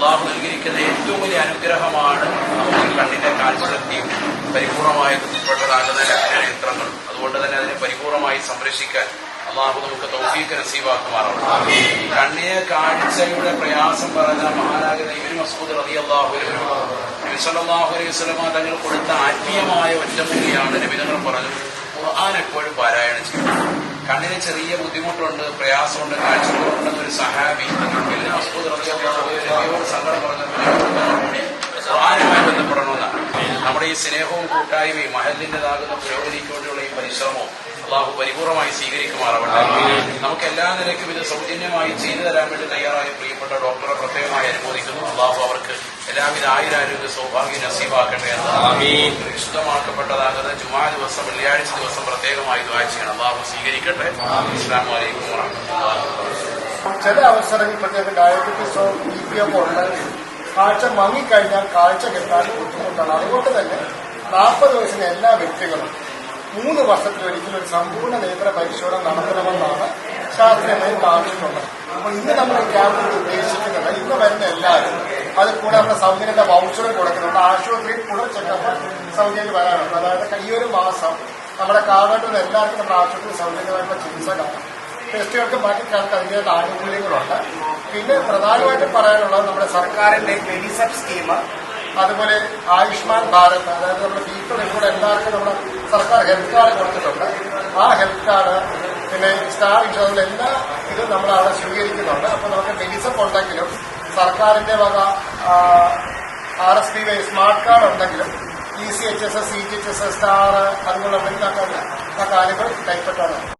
അള്ളാഹു നൽകിയിരിക്കുന്ന ഏറ്റവും വലിയ അനുഗ്രഹമാണ് നമുക്ക് കണ്ണിന്റെ കാഴ്ചശക്തിയും പരിപൂർണമായി ഉൾപ്പെട്ടതാകുന്ന നേത്രങ്ങൾ. അതുകൊണ്ട് തന്നെ അതിനെ പരിപൂർണമായി സംരക്ഷിക്കാൻ അള്ളാഹു നമുക്ക് തൗഫീഖ് നസീബാക്കുമാറാണ്. കണ്ണിന് കാഴ്ചയുടെ പ്രയാസം പറഞ്ഞ മഹാനാകുന്ന ഇബ്നു മസ്ഊദ് റളിയല്ലാഹു അൻഹു നബി സല്ലല്ലാഹു അലൈഹി വസല്ലം തങ്ങൾ കൊടുത്ത ആത്മീയമായ ഒറ്റമൂലിയാണ്. നബി തങ്ങൾ പറഞ്ഞു, ഖുർആൻ എപ്പോഴും പാരായണം ചെയ്യും. കണ്ണിന് ചെറിയ ബുദ്ധിമുട്ടുണ്ട്, പ്രയാസമുണ്ട്, കാഴ്ചക്കുറവുണ്ടെന്നൊരു സഹാബി ഇബ്നു മസ്ഊദ് റളിയല്ലാഹു അൻഹുവിനോട് സങ്കടം പറഞ്ഞു ഖുർആനുമായി ബന്ധപ്പെടണമെന്നാണ്. നമ്മുടെ ഈ സ്നേഹവും കൂട്ടായ്മയും മഹലിന്റേതാകുന്ന പുരോഗതിക്ക് വേണ്ടിയുള്ള ഈ പരിശ്രമവും അള്ളാഹു പരിപൂർണമായി സ്വീകരിക്കുമാറാവട്ടെ. നമുക്ക് എല്ലാ നിലയ്ക്കും ഇത് സൗജന്യമായി ചെയ്തു തരാൻ വേണ്ടി തയ്യാറായ പ്രിയപ്പെട്ട ഡോക്ടറെ പ്രത്യേകമായി അനുമോദിക്കുന്നു. അള്ളാഹു അവർക്ക് എല്ലാവിധ ആയുരാരോഗ്യ സൗഭാഗ്യ നസീബാക്കട്ടെ എന്ന് ഇഷ്ടമാക്കപ്പെട്ടതാകുന്ന ജുമാ ദിവസം വെള്ളിയാഴ്ച ദിവസം പ്രത്യേകമായി ദുആ ചെയ്യണം. അള്ളാഹു സ്വീകരിക്കട്ടെ. അസ്സലാമു അലൈക്കും വറഹ്മത്തുള്ളാഹി. ചില അവസരങ്ങളിൽ പ്രത്യേക ഡയബറ്റീസോ BP ഉണ്ടെങ്കിൽ കാഴ്ച മങ്ങിക്കഴിഞ്ഞാൽ കാഴ്ച കിട്ടാൻ ബുദ്ധിമുട്ടാണ്. അതുകൊണ്ട് തന്നെ 40 വയസ്സിന് എല്ലാ വ്യക്തികളും 3 വർഷത്തിലൊരിക്കലും ഒരു സമ്പൂർണ്ണ നേത്ര പരിശോധന നടത്തണമെന്നാണ് ശാസ്ത്രീയമായി പറഞ്ഞിട്ടുള്ളത്. അപ്പോൾ ഇന്ന് നമ്മൾ ഈ ക്യാമ്പിൽ ഉദ്ദേശിക്കുന്നത് ഇന്ന് വരുന്ന എല്ലാവരും അത് കൂടാതെ സൗജന്യന്റെ വൗച്ചറും കൊടുക്കുന്നുണ്ട്. ആശുപത്രിയിൽ കൂടുതൽ ചെക്കപ്പ് സൗജന്യം വരാനുണ്ട്. അതായത് ഈ ഒരു മാസം നമ്മുടെ കാർഡായിട്ടുള്ള എല്ലാവർക്കും നമ്മുടെ ആശുപത്രി സൗജന്യമായിട്ടുള്ള ചികിത്സ കാണും. ടെസ്റ്റുകൾക്ക് മാറ്റിക്കാർക്ക് അതിൻ്റെതായ ആനുകൂല്യങ്ങളുണ്ട്. പിന്നെ പ്രധാനമായിട്ടും പറയാനുള്ളത് നമ്മുടെ സർക്കാരിന്റെ മെഡിസെപ് സ്കീം, അതുപോലെ ആയുഷ്മാൻ ഭാരത്, അതായത് നമ്മുടെ വീട്ടിലൂടെ എല്ലാവർക്കും നമ്മുടെ സർക്കാർ ഹെൽത്ത് കാർഡ് കൊടുത്തിട്ടുണ്ട്. ആ ഹെൽത്ത് കാർഡ് പിന്നെ സ്റ്റാർ ഇൻഷുറൻസ് എല്ലാ ഇതും നമ്മൾ അവിടെ സ്വീകരിക്കുന്നുണ്ട്. അപ്പോൾ നമുക്ക് മെഡിസെപ് ഉണ്ടെങ്കിലും സർക്കാരിന്റെ വക RSPY സ്മാർട്ട് കാർഡ് ഉണ്ടെങ്കിലും ECHS, CGHS, സ്റ്റാർ അതുപോലെ ആ കാര്യങ്ങൾ കൈപ്പറ്റാനാണ്.